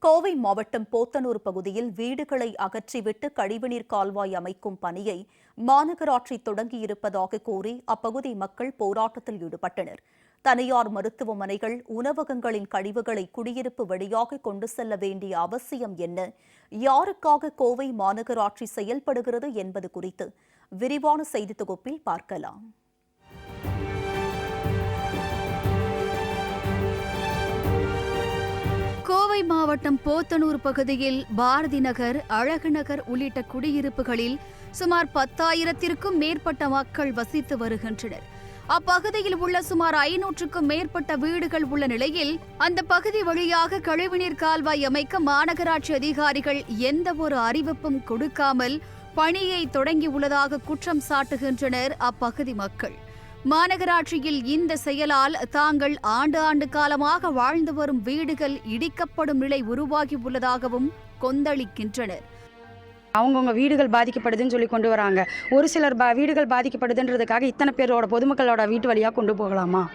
கோவை மாவட்டம் போத்தனூர் பகுதியில் வீடுகளை அகற்றிவிட்டு கழிவுநீர் கால்வாய் அமைக்கும் பணியை மாநகராட்சி தொடங்கியிருப்பதாக கூறி அப்பகுதி மக்கள் போராட்டத்தில் ஈடுபட்டனர். தனியார் மருத்துவமனைகள், உணவகங்களின் கழிவுகளை குடியிருப்பு வழியாக கொண்டு செல்ல வேண்டிய அவசியம் என்ன, யாருக்காக கோவை மாநகராட்சி செயல்படுகிறது என்பது குறித்து விரிவான செய்தி தொகுப்பில் பார்க்கலாம். கோவை மாவட்டம் போத்தனூர் பகுதியில் பாரதி நகர், அழகு நகர் உள்ளிட்ட குடியிருப்புகளில் சுமார் 10,000க்கும் மேற்பட்ட மக்கள் வசித்து வருகின்றனர். அப்பகுதியில் உள்ள சுமார் 500க்கும் மேற்பட்ட வீடுகள் உள்ள நிலையில் அந்த பகுதி வழியாக கழிவுநீர் கால்வாய் அமைக்க மாநகராட்சி அதிகாரிகள் எந்த ஒரு அறிவிப்பும் கொடுக்காமல் பணியை தொடங்கியுள்ளதாக குற்றம் சாட்டுகின்றனர் அப்பகுதி மக்கள். மாநகராட்சியில் இந்த செயலால் தாங்கள் ஆண்டு காலமாக வாழ்ந்து வரும் வீடுகள் இடிக்கப்படும் நிலை உருவாகி உள்ளதாகவும் கொந்தளிக்கின்றனர். அவங்கவுங்க வீடுகள் பாதிக்கப்படுதுன்னு சொல்லி கொண்டு வராங்க. ஒரு சிலர் வீடுகள் பாதிக்கப்படுதுன்றதுக்காக இத்தனை பேரோட பொதுமக்களோட வீட்டு வழியாக கொண்டு போகலாமா?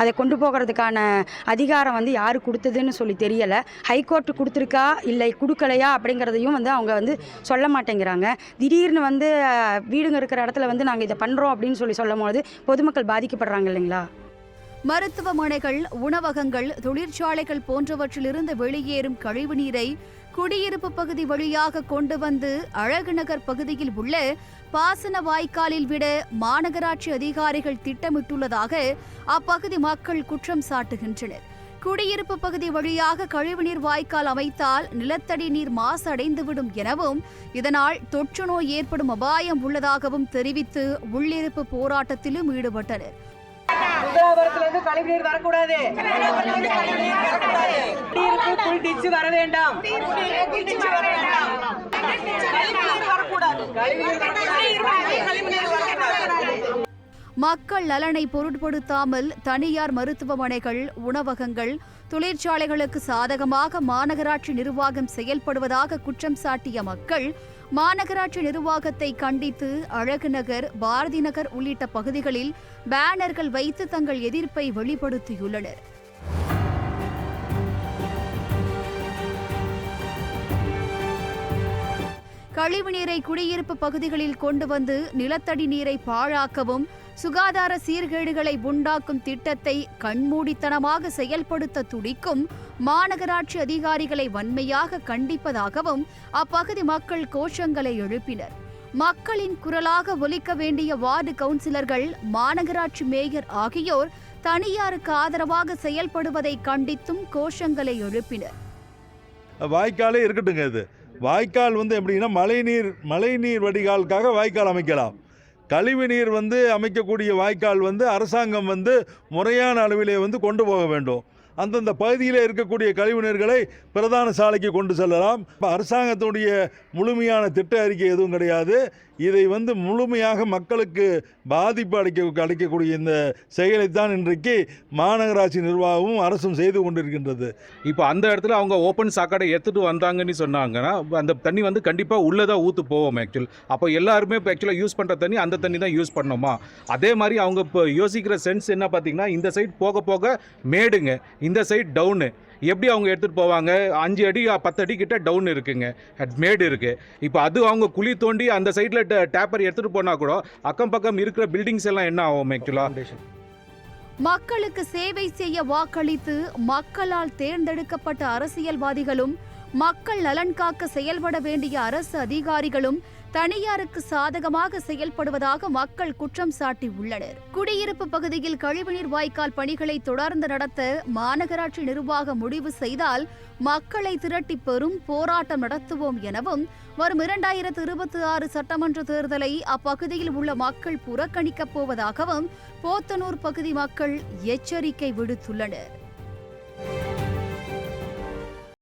அதை கொண்டு போகிறதுக்கான அதிகாரம் யார் கொடுத்ததுன்னு சொல்லி தெரியலை. ஹைகோர்ட்டு கொடுத்துருக்கா இல்லை கொடுக்கலையா அப்படிங்கிறதையும் அவங்க சொல்ல மாட்டேங்கிறாங்க. திடீர்னு வீடுங்க இருக்கிற இடத்துல நாங்கள் இதை பண்ணுறோம் அப்படின்னு சொல்லும்போது பொதுமக்கள் பாதிக்கப்படுறாங்க இல்லைங்களா? மருத்துவமனைகள், உணவகங்கள், தொழிற்சாலைகள் போன்றவற்றிலிருந்து வெளியேறும் கழிவுநீரை குடியிருப்பு பகுதி வழியாக கொண்டு வந்து அழகு நகர் பகுதியில் உள்ள பாசன வாய்க்காலில் விட மாநகராட்சி அதிகாரிகள் திட்டமிட்டுள்ளதாக அப்பகுதி மக்கள் குற்றம் சாட்டுகின்றனர். குடியிருப்பு பகுதி வழியாக கழிவுநீர் வாய்க்கால் அமைத்தால் நிலத்தடி நீர் மாசு அடைந்துவிடும் எனவும் இதனால் தொற்று நோய் ஏற்படும் அபாயம் உள்ளதாகவும் தெரிவித்து உள்ளிருப்பு போராட்டத்திலும் ஈடுபட்டனர். கழிவுநீர் வரக்கூடாது, வர வேண்டாம், மக்கள் நலனை பொருட்படுத்தாமல் தனியார் மருத்துவமனைகள், உணவகங்கள், தொழிற்சாலைகளுக்கு சாதகமாக மாநகராட்சி நிர்வாகம் செயல்படுவதாக குற்றம் சாட்டிய மக்கள் மாநகராட்சி நிர்வாகத்தை கண்டித்து அழகு நகர், பாரதி நகர் உள்ளிட்ட பகுதிகளில் பேனர்கள் வைத்து தங்கள் எதிர்ப்பை வெளிப்படுத்தியுள்ளனர். கழிவுநீரை குடியிருப்பு பகுதிகளில் கொண்டு வந்து நிலத்தடி நீரை பாழாக்கவும் சுகாதார சீர்கேடுகளை உண்டாக்கும் திட்டத்தை கண்மூடித்தனமாக செயல்படுத்த துடிக்கும் மாநகராட்சி அதிகாரிகளை வன்மையாக கண்டிப்பதாகவும் அப்பகுதி மக்கள் கோஷங்களை எழுப்பினர். மக்களின் குரலாக ஒலிக்க வேண்டிய வார்டு கவுன்சிலர்கள், மாநகராட்சி மேயர் ஆகியோர் தனியாருக்கு ஆதரவாக செயல்படுவதை கண்டித்தும் கோஷங்களை எழுப்பினர். வாய்க்காலே இருக்கட்டுங்க, இது வாய்க்கால் எப்படின்னா மழைநீர் வடிகாலுக்காக வாய்க்கால் அமைக்கலாம். கழிவுநீர் அமைக்கக்கூடிய வாய்க்கால் அரசாங்கம் முறையான அளவிலே கொண்டு போக வேண்டும். அந்தந்த பகுதியில் இருக்கக்கூடிய கழிவுநீர்களை பிரதான சாலைக்கு கொண்டு செல்லலாம். அரசாங்கத்துடைய முழுமையான திட்ட அறிக்கை எதுவும் கிடையாது. இதை முழுமையாக மக்களுக்கு பாதிப்பு அளிக்கக்கூடிய இந்த செயலைத்தான் இன்றைக்கு மாநகராட்சி நிர்வாகமும் அரசும் செய்து கொண்டிருக்கின்றது. இப்போ அந்த இடத்துல அவங்க ஓப்பன் சாக்கடை எடுத்துகிட்டு வந்தாங்கன்னு சொன்னாங்கன்னா அந்த தண்ணி கண்டிப்பாக உள்ளதாக ஊற்று போவோம். அப்போ எல்லாருமே இப்போ ஆக்சுவலாக யூஸ் பண்ணுற தண்ணி அந்த தண்ணி தான் யூஸ் பண்ணோமா? அதே மாதிரி அவங்க இப்போ யோசிக்கிற சென்ஸ் என்ன பார்த்தீங்கன்னா, இந்த சைட் போக போக மேடுங்க, இந்த சைட் டவுனு. எப்படி அவங்க எடுத்துகிட்டு போவாங்க? 5 அடி 10 அடி கிட்ட டவுன் இருக்குங்க, மேடு இருக்குது. இப்போ அது அவங்க குழி தோண்டி அந்த சைடில் டேப்பர் எடுத்துகிட்டு போனால் கூட அக்கம் பக்கம் இருக்கிற பில்டிங்ஸ் எல்லாம் என்ன ஆகும்? ஆக்சுவலாக மக்களுக்கு சேவை செய்ய வாக்களித்து மக்களால் தேர்ந்தெடுக்கப்பட்ட அரசியல்வாதிகளும், மக்கள் நலன் காக்க செயல்பட வேண்டிய அரசு அதிகாரிகளும் தனியாருக்கு சாதகமாக செயல்படுவதாக மக்கள் குற்றம் சாட்டி உள்ளனர். குடியிருப்பு பகுதியில் கழிவுநீர் வாய்க்கால் பணிகளை தொடர்ந்து நடத்த மாநகராட்சி நிர்வாகம் முடிவு செய்தால் மக்களை திரட்டி பெரும் போராட்டம் நடத்துவோம் எனவும், வரும் 2026 சட்டமன்ற தேர்தலை அப்பகுதியில் உள்ள மக்கள் புறக்கணிக்கப் போவதாகவும் போத்தனூர் பகுதி மக்கள் எச்சரிக்கை விடுத்துள்ளனர்.